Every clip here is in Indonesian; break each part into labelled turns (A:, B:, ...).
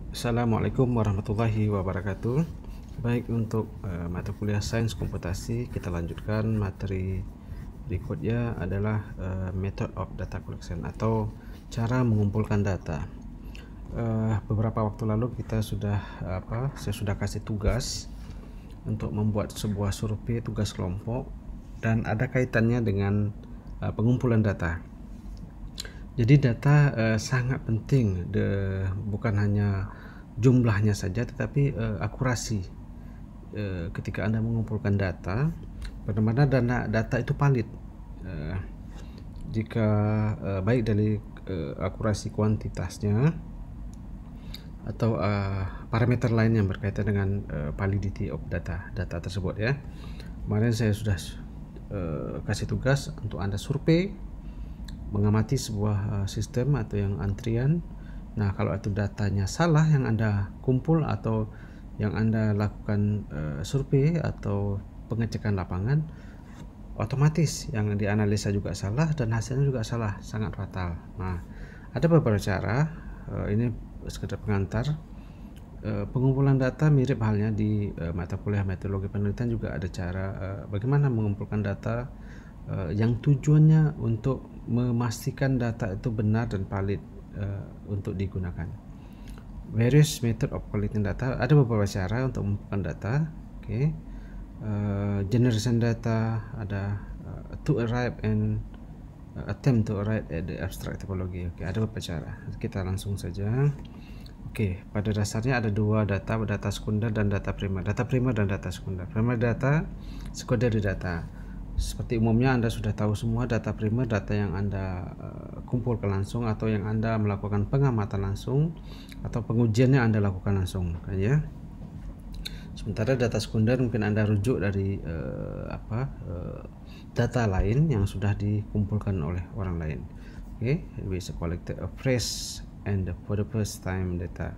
A: Assalamualaikum warahmatullahi wabarakatuh. Baik, untuk mata kuliah sains komputasi, kita lanjutkan materi berikutnya adalah method of data collection atau cara mengumpulkan data. Beberapa waktu lalu saya sudah kasih tugas untuk membuat sebuah survei tugas kelompok dan ada kaitannya dengan pengumpulan data. Jadi data sangat penting, bukan hanya jumlahnya saja, tetapi akurasi. Ketika Anda mengumpulkan data, bagaimana data itu valid. Jika baik dari akurasi kuantitasnya atau parameter lain yang berkaitan dengan validity of data tersebut ya. Kemarin saya sudah kasih tugas untuk Anda survei, mengamati sebuah sistem atau yang antrian. Nah, kalau itu datanya salah yang Anda kumpul atau yang Anda lakukan survei atau pengecekan lapangan, otomatis yang dianalisa juga salah dan hasilnya juga salah, sangat fatal. Nah, ada beberapa cara, ini sekedar pengantar. Pengumpulan data mirip halnya di mata kuliah metodologi penelitian, juga ada cara bagaimana mengumpulkan data yang tujuannya untuk memastikan data itu benar dan valid untuk digunakan. Various method of collecting data, ada beberapa cara untuk mengumpulkan data. Generation data, ada to arrive and attempt to arrive at the abstract topology. Ada beberapa cara. Kita langsung saja. Pada dasarnya ada dua data sekunder dan data primer. Data primer dan data sekunder. Primer data, secondary data. Seperti umumnya Anda sudah tahu semua, data primer data yang Anda kumpulkan langsung atau yang Anda melakukan pengamatan langsung atau pengujiannya Anda lakukan langsung, kan ya. Sementara data sekunder mungkin Anda rujuk dari data lain yang sudah dikumpulkan oleh orang lain. Bisa collected fresh and for the first time data.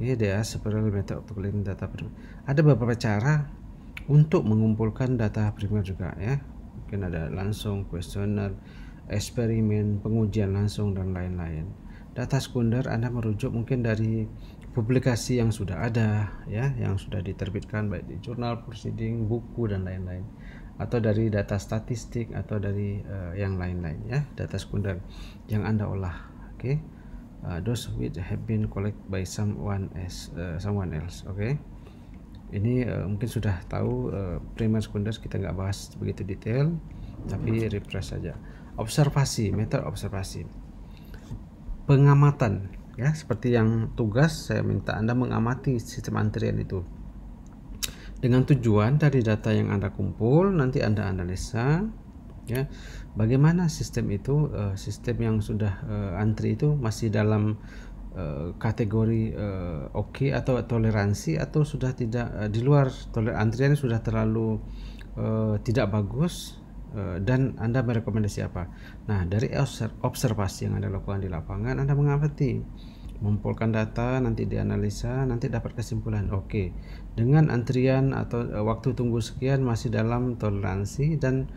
A: There are several method of collecting data. Ada beberapa cara untuk mengumpulkan data primer juga ya. Mungkin ada langsung, kuesioner, eksperimen, pengujian langsung dan lain-lain. Data sekunder Anda merujuk mungkin dari publikasi yang sudah ada ya, yang sudah diterbitkan baik di jurnal, proceeding, buku dan lain-lain, atau dari data statistik atau dari yang lain-lain ya, data sekunder yang Anda olah. Those which have been collected by someone else. Ini mungkin sudah tahu primer sekunder, kita nggak bahas begitu detail, tapi refresh saja. Observasi, method observasi, pengamatan ya, seperti yang tugas saya minta Anda mengamati sistem antrian itu dengan tujuan dari data yang Anda kumpul nanti Anda analisa ya, bagaimana sistem itu, sistem yang sudah antri itu masih dalam kategori oke atau toleransi, atau sudah tidak di luar antriannya sudah terlalu tidak bagus, dan Anda merekomendasi apa. Nah, dari observasi yang Anda lakukan di lapangan, Anda mengamati, mengumpulkan data, nanti dianalisa, nanti dapat kesimpulan dengan antrian atau waktu tunggu sekian masih dalam toleransi dan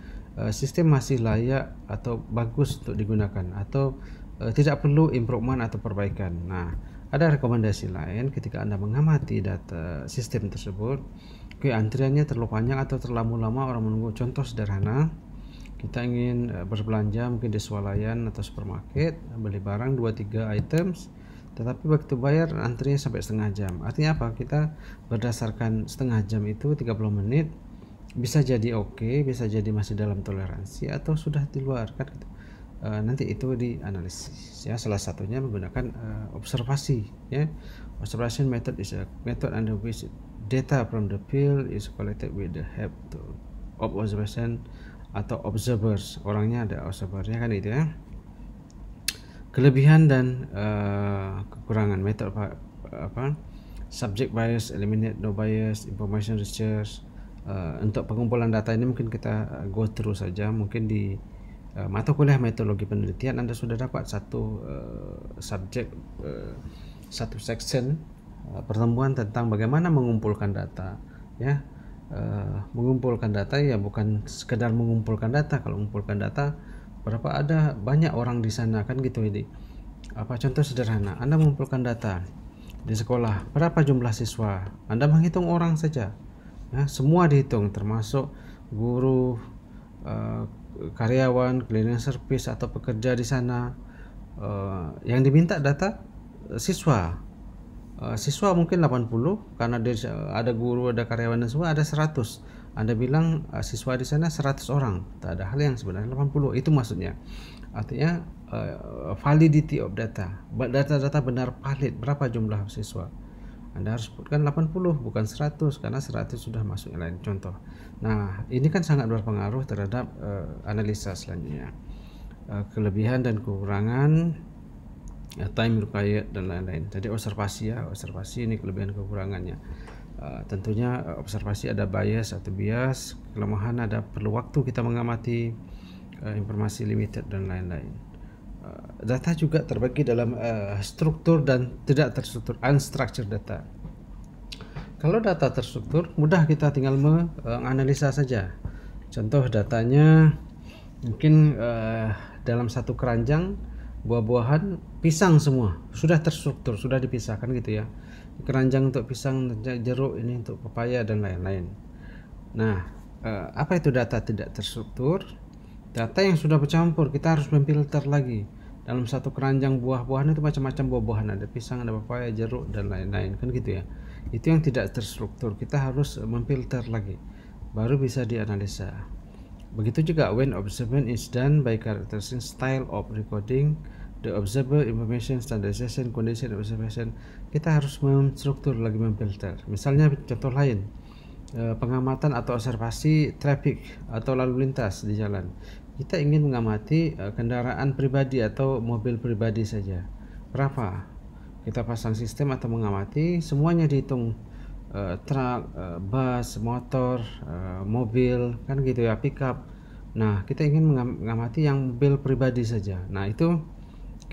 A: sistem masih layak atau bagus untuk digunakan, atau tidak perlu improvement atau perbaikan. Nah, ada rekomendasi lain ketika Anda mengamati data sistem tersebut. Antriannya terlalu panjang atau terlalu lama orang menunggu. Contoh sederhana, kita ingin berbelanja mungkin di swalayan atau supermarket, beli barang 2-3 items, tetapi waktu bayar antrinya sampai setengah jam. Artinya apa? Kita berdasarkan setengah jam itu 30 menit, bisa jadi bisa jadi masih dalam toleransi atau sudah di luar, kan gitu. Nanti itu dianalisis ya, salah satunya menggunakan observasi ya. Observation method is a method under which data from the field is collected with the help of observation atau observers. Orangnya ada observernya, kan itu ya. Kelebihan dan kekurangan metode subject bias, eliminate no bias, information research. Untuk pengumpulan data ini mungkin kita go through saja. Mungkin di mata kuliah metodologi penelitian Anda sudah dapat satu subjek, satu section pertemuan tentang bagaimana mengumpulkan data ya. Mengumpulkan data ya bukan sekedar mengumpulkan data. Kalau mengumpulkan data, banyak orang di sana, kan gitu. Ini contoh sederhana, Anda mengumpulkan data di sekolah, berapa jumlah siswa? Anda menghitung orang saja, ya, semua dihitung, termasuk guru, karyawan, cleaning service atau pekerja di sana. Yang diminta data siswa. Siswa mungkin 80 karena ada guru, ada karyawan dan semua, ada 100. Anda bilang siswa di sana 100 orang, tak ada hal yang sebenarnya 80. Itu maksudnya. Artinya validity of data. Data-data benar valid. Berapa jumlah siswa? Anda harus sebutkan 80 bukan 100 karena 100 sudah masuk yang lain, contoh. Nah, ini kan sangat berpengaruh terhadap analisa selanjutnya. Kelebihan dan kekurangan, time required dan lain-lain. Jadi observasi ini kelebihan kekurangannya. Tentunya observasi ada bias atau bias, kelemahan ada perlu waktu kita mengamati, informasi limited dan lain-lain. Data juga terbagi dalam struktur dan tidak terstruktur, unstructured data. Kalau data terstruktur mudah kita tinggal menganalisa saja. Contoh datanya mungkin dalam satu keranjang buah-buahan, pisang semua sudah terstruktur, sudah dipisahkan gitu ya. Keranjang untuk pisang, jeruk ini untuk pepaya dan lain-lain. Nah, apa itu data tidak terstruktur? Data yang sudah bercampur, kita harus memfilter lagi. Dalam satu keranjang buah-buahan itu macam-macam buah-buahan, ada pisang, ada pepaya, jeruk dan lain-lain, kan gitu ya. Itu yang tidak terstruktur, kita harus memfilter lagi, baru bisa dianalisa. Begitu juga when observation is done by characterizing style of recording the observer information, standardization, condition observation, kita harus menstruktur lagi, memfilter. Misalnya contoh lain, pengamatan atau observasi traffic atau lalu lintas di jalan. Kita ingin mengamati kendaraan pribadi atau mobil pribadi saja. Berapa? Kita pasang sistem atau mengamati, semuanya dihitung. Truk, bus, motor, mobil, kan gitu ya, pickup. Nah, kita ingin mengamati yang mobil pribadi saja. Nah, itu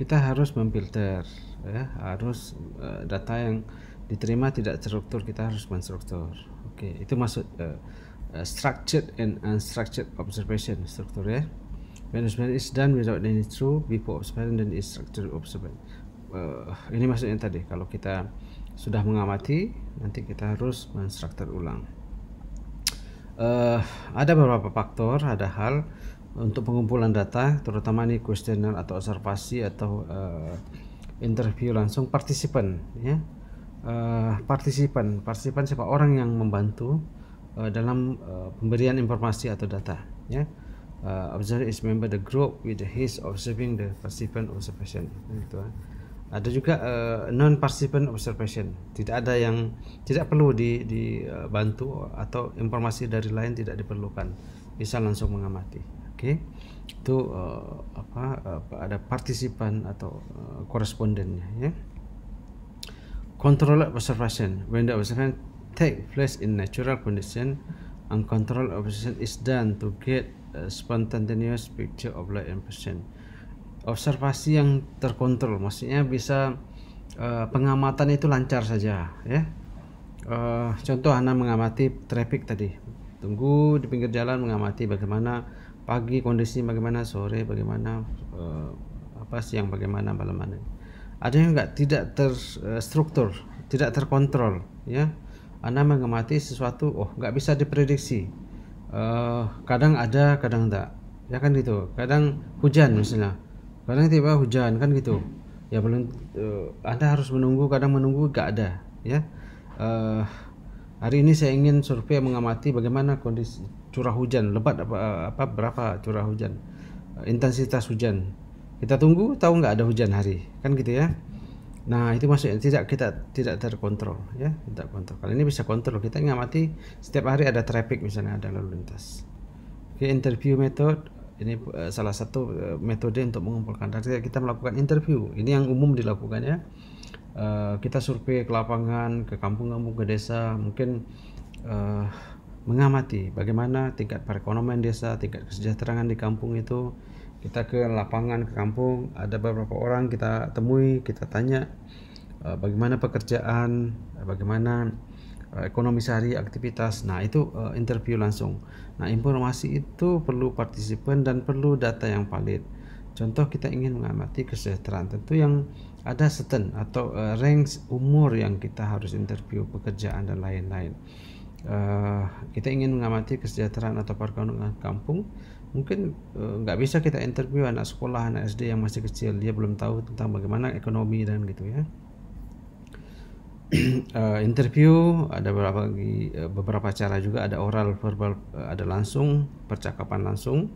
A: kita harus memfilter, ya, harus data yang diterima tidak terstruktur, kita harus menstruktur. Oke, itu maksud structured and unstructured observation, struktur ya. When observation is done without any true before observation, then is structured observation. Ini maksudnya tadi, kalau kita sudah mengamati, nanti kita harus menstruktur ulang. Ada beberapa faktor, ada hal untuk pengumpulan data, terutama nih kuesioner atau observasi atau interview langsung partisipan, ya. Partisipan siapa? Orang yang membantu dalam pemberian informasi atau data, ya. Observer is member the group with his observing the participant observation, gitu. Ada juga non participant observation, tidak ada yang tidak perlu dibantu atau informasi dari lain tidak diperlukan, bisa langsung mengamati. Oke, itu ada partisipan atau korespondennya, ya. Controlled observation, when the observation take place in natural condition, uncontrolled observation is done to get a spontaneous picture of light and person. Observasi yang terkontrol, maksudnya bisa pengamatan itu lancar saja, ya. Contoh Anda mengamati traffic tadi, tunggu di pinggir jalan, mengamati bagaimana pagi kondisi, bagaimana sore, bagaimana siang, bagaimana malam. Ada yang tidak terstruktur, tidak terkontrol, ya. Anda mengamati sesuatu, nggak bisa diprediksi, kadang ada, kadang enggak, ya kan gitu. Kadang hujan misalnya, kadang tiba hujan, kan gitu ya. Belum Anda harus menunggu, kadang menunggu nggak ada, ya. Hari ini saya ingin survei mengamati bagaimana kondisi curah hujan lebat, berapa curah hujan, intensitas hujan. Kita tunggu, tahu nggak ada hujan hari, kan gitu ya. Nah, itu maksudnya tidak terkontrol, ya, tidak kontrol. Kali ini bisa kontrol, kita ngamati setiap hari ada traffic misalnya, ada lalu lintas. Oke, interview method ini salah satu metode untuk mengumpulkan data. Kita melakukan interview, ini yang umum dilakukan, ya. Kita survei ke lapangan, ke kampung-kampung, ke desa, mungkin mengamati bagaimana tingkat perekonomian desa, tingkat kesejahteraan di kampung itu. Kita ke lapangan, ke kampung, ada beberapa orang kita temui, kita tanya bagaimana pekerjaan, bagaimana ekonomi sehari, aktivitas. Nah, itu interview langsung. Nah, informasi itu perlu partisipan dan perlu data yang valid. Contoh, kita ingin mengamati kesejahteraan, tentu yang ada certain atau range umur yang kita harus interview, pekerjaan dan lain-lain. Kita ingin mengamati kesejahteraan atau perkembangan kampung, mungkin nggak bisa kita interview anak sekolah, anak SD yang masih kecil, dia belum tahu tentang bagaimana ekonomi dan gitu ya. Interview ada beberapa cara juga, ada oral, verbal, ada langsung, percakapan langsung.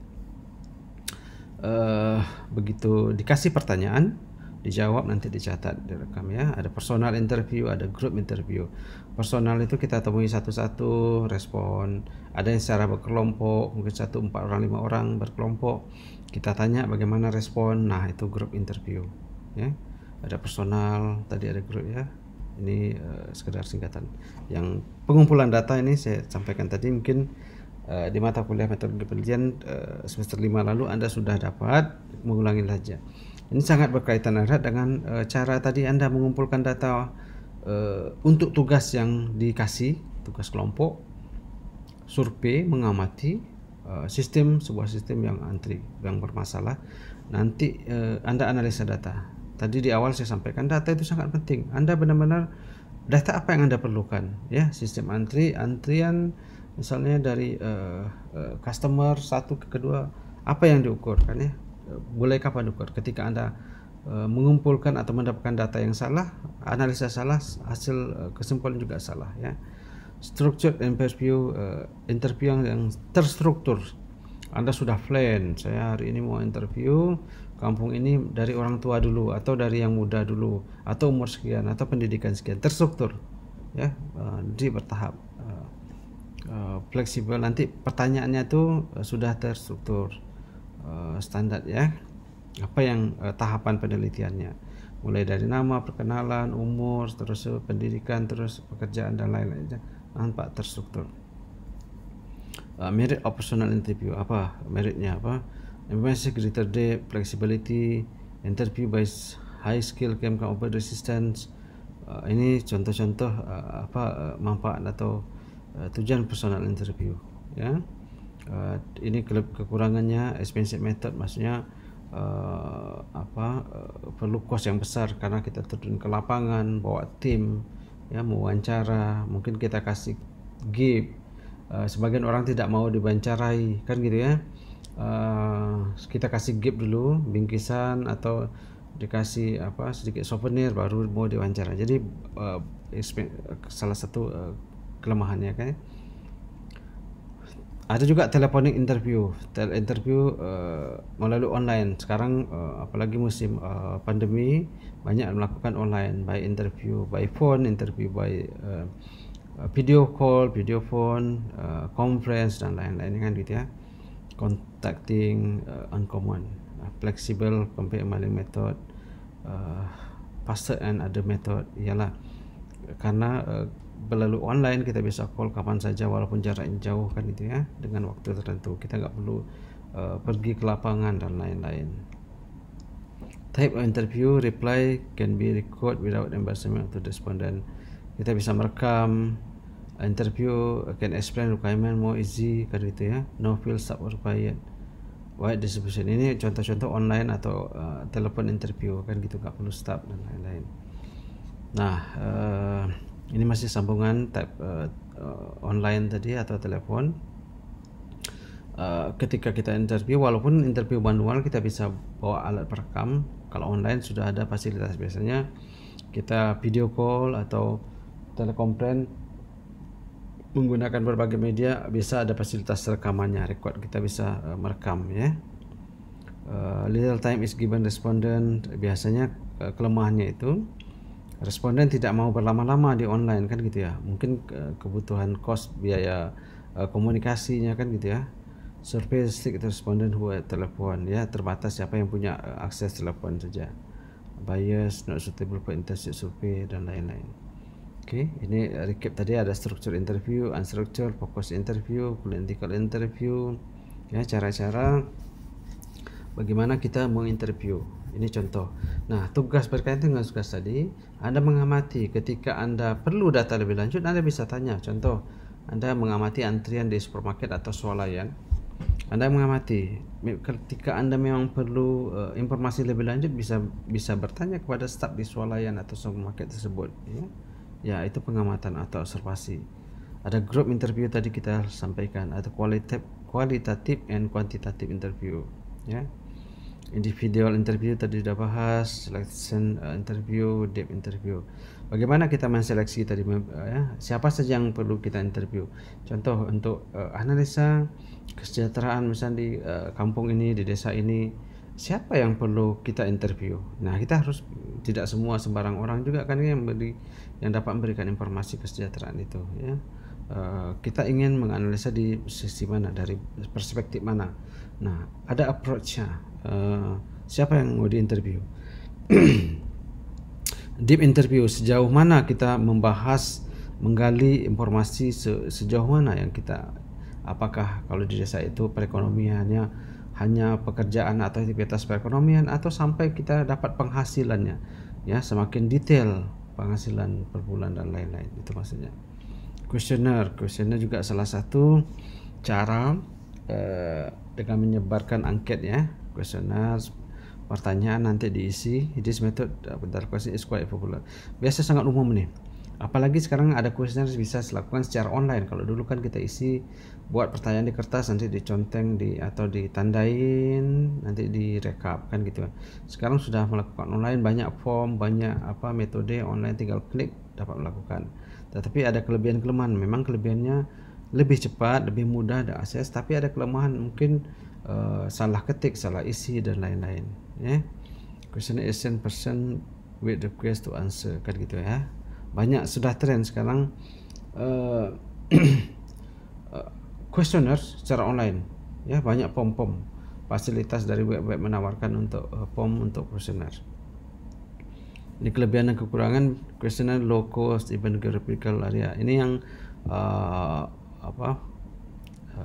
A: Begitu dikasih pertanyaan, dijawab, nanti dicatat, direkam ya. Ada personal interview, ada group interview. Personal itu kita temui satu-satu, respon. Ada yang secara berkelompok, mungkin 1, 4 orang, 5 orang berkelompok, kita tanya bagaimana respon. Nah, itu group interview ya. Ada personal, tadi ada group ya. Ini sekedar singkatan. Yang pengumpulan data ini saya sampaikan tadi, mungkin di mata kuliah metodologi penelitian semester 5 lalu Anda sudah dapat, mengulangi saja. Ini sangat berkaitan erat dengan cara tadi Anda mengumpulkan data untuk tugas yang dikasih, tugas kelompok, survei, mengamati sebuah sistem yang antri, yang bermasalah. Nanti Anda analisa data. Tadi di awal saya sampaikan data itu sangat penting. Anda benar-benar data apa yang Anda perlukan ya, sistem antrian misalnya dari customer satu ke kedua, apa yang diukur kan ya, mulai kapan diukur. Ketika Anda mengumpulkan atau mendapatkan data yang salah, analisa salah, hasil kesimpulan juga salah ya. Structured interview, interview yang terstruktur. Anda sudah plan, saya hari ini mau interview kampung ini dari orang tua dulu, atau dari yang muda dulu, atau umur sekian, atau pendidikan sekian, terstruktur ya, jadi bertahap, fleksibel. Nanti pertanyaannya itu sudah terstruktur, standar ya, apa yang tahapan penelitiannya, mulai dari nama, perkenalan, umur, terus pendidikan, terus pekerjaan dan lain-lain, nampak terstruktur. Merit of personal interview, apa meritnya, apa emphasis, greater depth, flexibility, interview based high skill can come over resistance. Ini contoh-contoh manfaat atau tujuan personal interview ya. Ini kekurangannya expensive method, maksudnya perlu kos yang besar karena kita terjun ke lapangan, bawa tim ya, mewawancara, mungkin kita kasih gift. Sebagian orang tidak mau diwawancarai kan gitu ya. Kita kasih gift dulu, bingkisan atau dikasih sedikit souvenir baru mau diwawancara. Jadi salah satu kelemahannya kan. Ada juga telephonic interview, melalui online. Sekarang apalagi musim pandemi, banyak melakukan online, by interview by phone, interview by video call, video phone, conference dan lain-lain kan gitu ya. Contacting uncommon, flexible compare mailing method, faster and other method. Ialah karena melalui online kita bisa call kapan saja walaupun jaraknya jauh kan gitu ya, dengan waktu tertentu. Kita nggak perlu pergi ke lapangan dan lain-lain. Type of interview, reply can be recorded without embarrassment to the respondent. Kita bisa merekam interview, can explain requirement more easy kan gitu ya. No field stop required. Wide distribution. Ini contoh-contoh online atau telepon interview kan gitu, nggak perlu stop dan lain-lain. Nah, ini masih sambungan type online tadi atau telepon. Ketika kita interview, walaupun interview manual kita bisa bawa alat perekam. Kalau online sudah ada fasilitas, biasanya kita video call atau telekonferensi menggunakan berbagai media, bisa ada fasilitas rekamannya, record, kita bisa merekam ya. Little time is given respondent. Biasanya kelemahannya itu responden tidak mau berlama-lama di online kan gitu ya. Mungkin kebutuhan cost biaya komunikasinya kan gitu ya. Survey stick responden who telepon ya, terbatas siapa yang punya akses telepon saja. Bias, not suitable for intensive survey dan lain-lain. Oke, ini recap tadi. Ada structure interview, unstructured, focus interview, political interview ya, cara-cara bagaimana kita menginterview. Ini contoh. Nah, tugas berkaitan dengan tugas tadi, Anda mengamati. Ketika Anda perlu data lebih lanjut, Anda bisa tanya. Contoh, Anda mengamati antrian di supermarket atau swalayan. Anda mengamati. Ketika Anda memang perlu informasi lebih lanjut, bisa bertanya kepada staf di swalayan atau supermarket tersebut, ya. Ya, itu pengamatan atau observasi. Ada group interview tadi kita sampaikan, atau kualitatif and kuantitatif interview, ya. Individual interview tadi sudah bahas, selection interview, depth interview. Bagaimana kita menseleksi tadi, ya, siapa saja yang perlu kita interview. Contoh untuk analisa kesejahteraan misalnya di kampung ini, di desa ini, siapa yang perlu kita interview. Nah, kita harus, tidak semua sembarang orang juga kan yang dapat memberikan informasi kesejahteraan itu, ya. Kita ingin menganalisa di sisi mana, dari perspektif mana. Nah, ada approach-nya. Siapa yang mau diinterview? Deep interview, sejauh mana kita membahas, menggali informasi, sejauh mana yang kita, apakah kalau di desa itu perekonomiannya hanya pekerjaan atau aktivitas perekonomian, atau sampai kita dapat penghasilannya, ya, semakin detail penghasilan per bulan dan lain-lain, itu maksudnya. Kuesioner juga salah satu cara dengan menyebarkan angket, ya. Kuesioner, pertanyaan nanti diisi. This method question is quite popular. Biasa sangat umum nih. Apalagi sekarang ada kuesioner bisa dilakukan secara online. Kalau dulu kan kita isi, buat pertanyaan di kertas, nanti diconteng atau ditandain, nanti direkap kan gitu. Sekarang sudah melakukan online, banyak form, banyak metode online, tinggal klik dapat melakukan. Tetapi ada kelebihan-kelemahan. Memang kelebihannya lebih cepat, lebih mudah ada akses, tapi ada kelemahan, mungkin salah ketik, salah isi dan lain-lain, ya. Question is sent person with request to answer kan gitu, ya. Banyak sudah tren sekarang questionnaire secara online, ya. Banyak form fasilitas dari web menawarkan untuk form untuk questionnaire. Ini kelebihan dan kekurangan questionnaire, low cost, even geographical area. Ini yang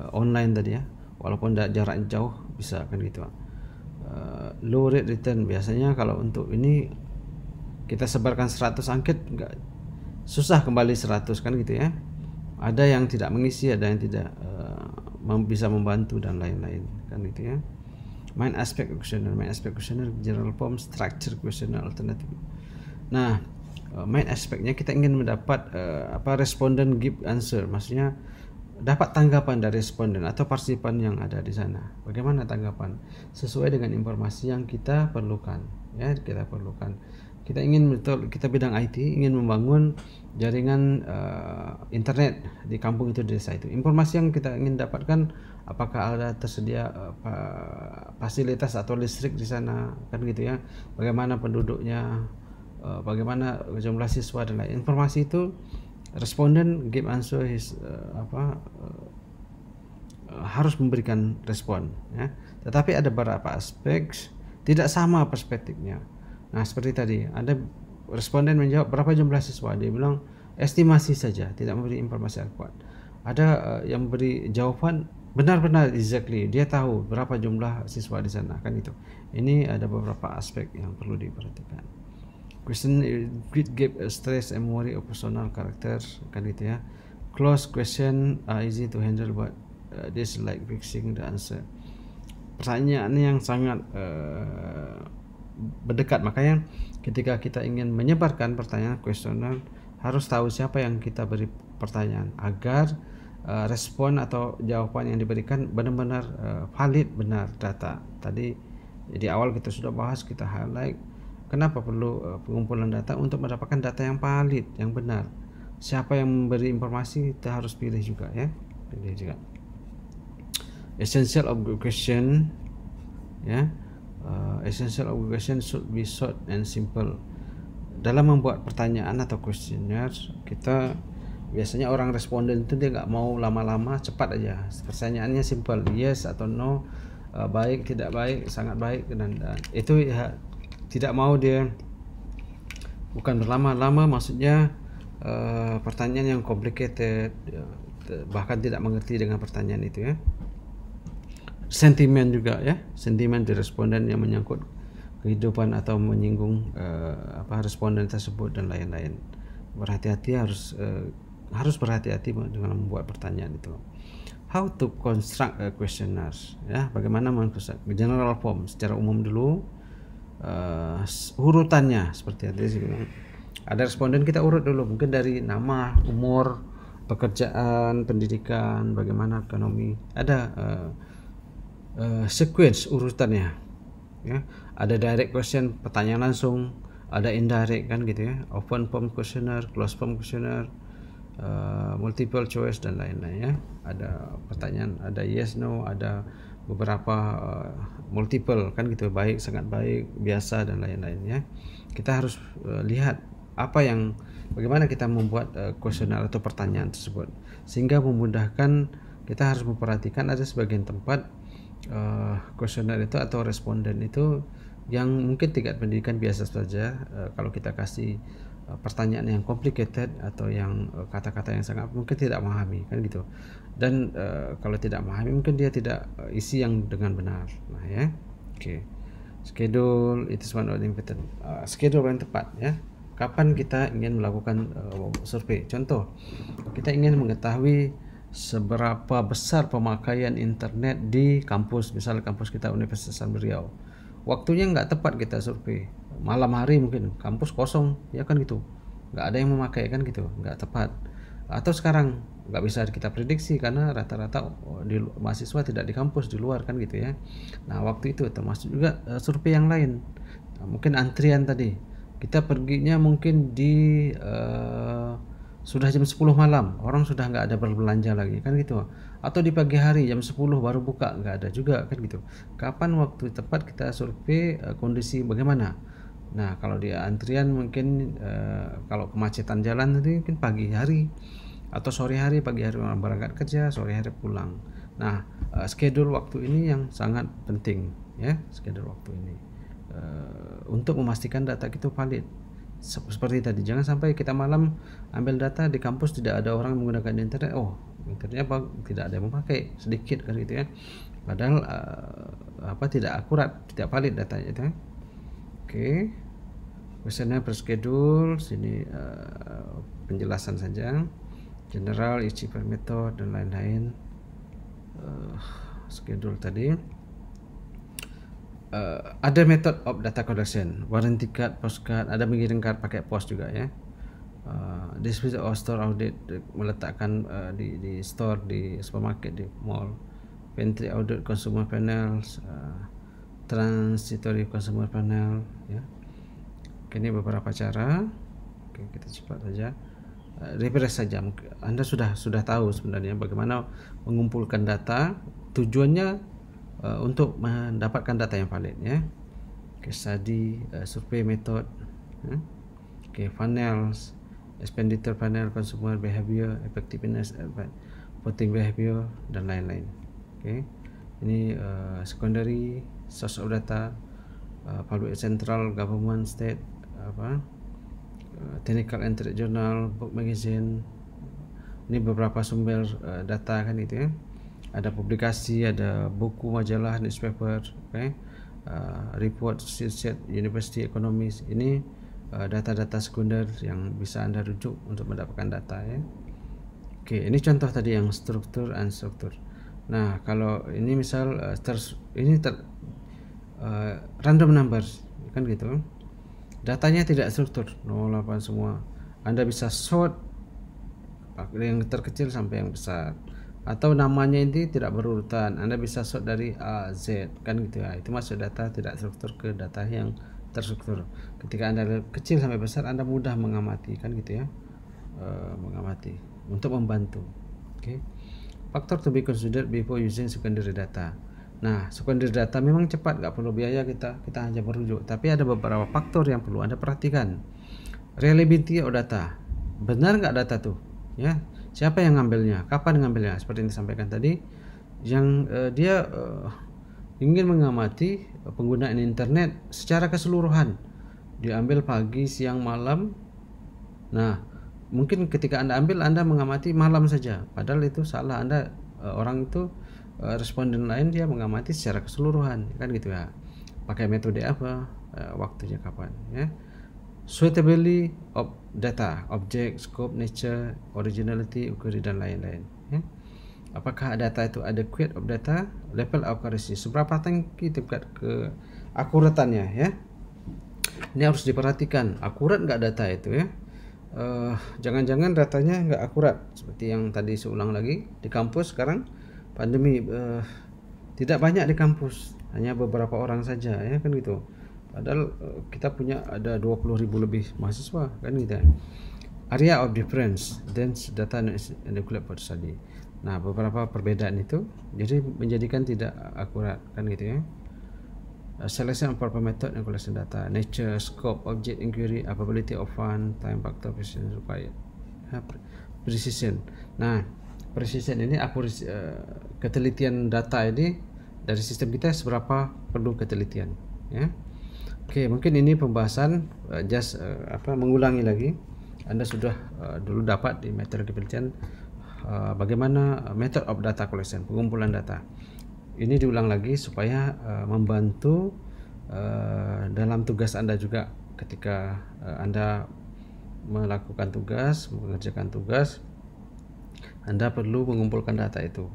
A: online tadi, ya. Walaupun jarak jauh bisa kan gitu. Low rate return, biasanya kalau untuk ini kita sebarkan 100 angket, enggak susah kembali 100 kan gitu, ya. Ada yang tidak mengisi, ada yang tidak bisa membantu dan lain-lain kan gitu, ya. Main aspect questionnaire, general form, structure questionnaire, alternative. Nah, main aspeknya kita ingin mendapat responden give answer, maksudnya dapat tanggapan dari responden atau partisipan yang ada di sana. Bagaimana tanggapan sesuai dengan informasi yang kita perlukan, ya. Kita ingin kita bidang IT ingin membangun jaringan internet di kampung itu, di desa itu. Informasi yang kita ingin dapatkan, apakah ada tersedia fasilitas atau listrik di sana kan gitu, ya. Bagaimana penduduknya, bagaimana jumlah siswa dan lain. Informasi itu responden give answer harus memberikan respon, ya. Tetapi ada beberapa aspek tidak sama perspektifnya. Nah, seperti tadi ada responden menjawab berapa jumlah siswa, dia bilang estimasi saja, tidak memberi informasi yang kuat. Ada yang beri jawaban benar-benar exactly, dia tahu berapa jumlah siswa di sana kan itu. Ini ada beberapa aspek yang perlu diperhatikan. Question give stress and worry of personal character kan itu, ya. Close question are easy to handle, but this like fixing the answer. Pertanyaan yang sangat berdekat, makanya ketika kita ingin menyebarkan pertanyaan kuesioner, harus tahu siapa yang kita beri pertanyaan agar respon atau jawaban yang diberikan benar-benar valid, benar data. Tadi di awal kita sudah bahas, kita highlight kenapa perlu pengumpulan data, untuk mendapatkan data yang valid, yang benar. Siapa yang memberi informasi kita harus pilih juga, ya. Pilih juga. Essential of the question, ya. Essential of the question should be short and simple. Dalam membuat pertanyaan atau questionnaire, kita biasanya orang responden itu dia nggak mau lama-lama, cepat aja. Pertanyaannya simple, yes atau no, baik, tidak baik, sangat baik, dan itu, ya. Tidak mau dia, bukan berlama-lama, maksudnya pertanyaan yang complicated, bahkan tidak mengerti dengan pertanyaan itu, ya. Sentimen juga, ya, sentimen di responden yang menyangkut kehidupan atau menyinggung responden tersebut dan lain-lain. Berhati-hati, harus berhati-hati dengan membuat pertanyaan itu. how to construct a questionnaire, ya, bagaimana mengkonstruk general form secara umum dulu. Urutannya seperti tadi saya bilang, ada responden kita urut dulu, mungkin dari nama, umur, pekerjaan, pendidikan, bagaimana ekonomi, ada sequence urutannya, ya. Ada direct question, pertanyaan langsung, ada indirect kan gitu ya, open form questionnaire, closed form questionnaire, multiple choice dan lain-lain, ya. Ada pertanyaan, ada yes no, ada beberapa multiple kan gitu, baik, sangat baik, biasa dan lain-lain, ya. Kita harus lihat bagaimana kita membuat kuesioner atau pertanyaan tersebut, sehingga memudahkan. Kita harus memperhatikan ada sebagian tempat kuesioner itu atau responden itu yang mungkin tingkat pendidikan biasa saja, kalau kita kasih pertanyaan yang complicated atau yang kata-kata yang sangat mungkin tidak memahami kan gitu, dan kalau tidak memahami mungkin dia tidak isi yang dengan benar. Nah, ya, oke. Schedule itu one of the important. Schedule yang tepat, ya. Kapan kita ingin melakukan survei? Contoh, kita ingin mengetahui seberapa besar pemakaian internet di kampus, misalnya kampus kita Universitas Islam Riau. Waktunya nggak tepat kita survei, malam hari mungkin kampus kosong, ya kan gitu, nggak ada yang memakai kan gitu, nggak tepat. Atau sekarang nggak bisa kita prediksi karena rata-rata mahasiswa tidak di kampus, di luar kan gitu, ya. Nah, waktu itu termasuk juga survei yang lain. Nah, mungkin antrian tadi, kita perginya mungkin di sudah jam 10 malam, orang sudah nggak ada berbelanja lagi kan gitu, atau di pagi hari jam 10 baru buka, nggak ada juga kan gitu. Kapan waktu tepat kita survei, kondisi bagaimana? Nah, kalau di antrian mungkin kalau kemacetan jalan nanti mungkin pagi hari atau sore hari, pagi hari orang berangkat kerja, sore hari pulang. Nah, schedule waktu ini yang sangat penting, ya, schedule waktu ini untuk memastikan data itu valid. Seperti tadi, jangan sampai kita malam ambil data di kampus tidak ada orang menggunakan internet, internetnya tidak ada yang memakai, sedikit kan gitu, ya. Padahal tidak akurat, tidak valid datanya itu. Oke. Questionnaire per schedule, sini penjelasan saja, general, isi per method dan lain-lain. Schedule tadi. Ada method of data collection, warranty card, postcard, ada mengirim card pakai pos juga, ya. Display or store audit, meletakkan di store, di supermarket, di mall. Pantry audit, consumer panels, transitory consumer panel, ya. Ini beberapa cara. Oke, kita cepat saja. Refresh saja. Anda sudah tahu sebenarnya bagaimana mengumpulkan data. Tujuannya untuk mendapatkan data yang valid, ya. Case study, survey method, ya. Oke, funnels, expenditure panel, consumer behavior, effectiveness, voting behavior dan lain-lain. Oke, ini secondary source of data, public, central, government, state, technical entry journal, book, magazine. Ini beberapa sumber data kan itu, ya. Ada publikasi, ada buku, majalah, newspaper, report, set, university, economist. Ini data-data sekunder yang bisa Anda rujuk untuk mendapatkan data, ya. Oke, ini contoh tadi yang struktur, unstruktur. Nah, kalau ini misal random numbers kan gitu, datanya tidak struktur, 08 semua. Anda bisa sort yang terkecil sampai yang besar, atau namanya ini tidak berurutan, Anda bisa sort dari A Z kan gitu, ya. Itu masuk data tidak struktur ke data yang terstruktur. Ketika Anda kecil sampai besar, Anda mudah mengamati kan gitu, ya. Mengamati untuk membantu. Oke. Faktor to be considered before using secondary data. Nah, secondary data memang cepat, nggak perlu biaya, kita hanya merujuk, tapi ada beberapa faktor yang perlu Anda perhatikan. Reliability of data, benar nggak data tuh, ya. Siapa yang ngambilnya, kapan ngambilnya, seperti yang disampaikan tadi, yang dia ingin mengamati penggunaan internet secara keseluruhan, diambil pagi, siang, malam. Nah, mungkin ketika Anda ambil, Anda mengamati malam saja, padahal itu salah. Anda orang itu responden lain dia mengamati secara keseluruhan kan gitu, ya. Pakai metode apa, waktunya kapan, ya. Suitability of data, object, scope, nature, originality, query dan lain-lain, ya. Apakah data itu adequate of data, level accuracy, seberapa tinggi tingkat keakuratannya ya. Ini harus diperhatikan, akurat nggak data itu ya. Jangan-jangan datanya nggak akurat seperti yang tadi seulang lagi di kampus sekarang pandemi, tidak banyak di kampus, hanya beberapa orang saja ya kan gitu. Padahal kita punya ada 20.000 lebih mahasiswa kan gitu. Area of difference, dense data adequate for study. Nah, beberapa perbedaan itu jadi menjadikan tidak akurat kan gitu ya. Selection of proper method and collection data, nature, scope, object inquiry, availability of fund, time factor, precision required, precision. Nah, precision ini ketelitian data ini dari sistem kita seberapa perlu ketelitian ya. Oke, mungkin ini pembahasan mengulangi lagi. Anda sudah dulu dapat di materi penelitian bagaimana method of data collection, pengumpulan data. Ini diulang lagi supaya membantu dalam tugas Anda juga ketika Anda melakukan tugas, mengerjakan tugas, Anda perlu mengumpulkan data itu.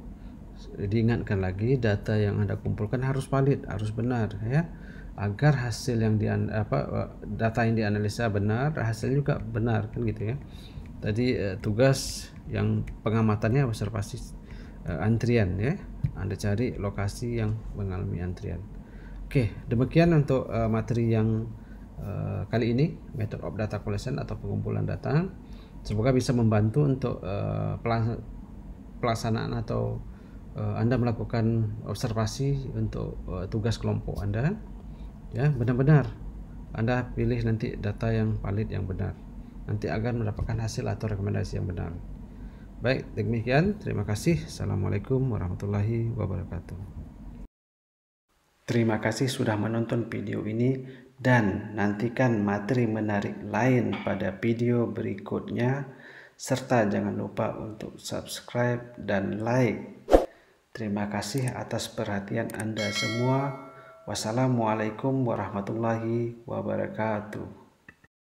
A: Diingatkan lagi, data yang Anda kumpulkan harus valid, harus benar ya, agar hasil yang data yang dianalisa benar, hasil juga benar kan gitu ya. Tadi tugas yang pengamatannya observasi antrian ya. Anda cari lokasi yang mengalami antrian. Oke, demikian untuk materi yang kali ini, method of data collection atau pengumpulan data. Semoga bisa membantu untuk pelaksanaan atau Anda melakukan observasi untuk tugas kelompok Anda. Ya, benar-benar Anda pilih nanti data yang valid, yang benar. Nanti akan mendapatkan hasil atau rekomendasi yang benar. Baik, demikian. Terima kasih. Assalamualaikum warahmatullahi wabarakatuh. Terima kasih sudah menonton video ini dan nantikan materi menarik lain pada video berikutnya. Serta jangan lupa untuk subscribe dan like. Terima kasih atas perhatian Anda semua. Wassalamualaikum warahmatullahi wabarakatuh.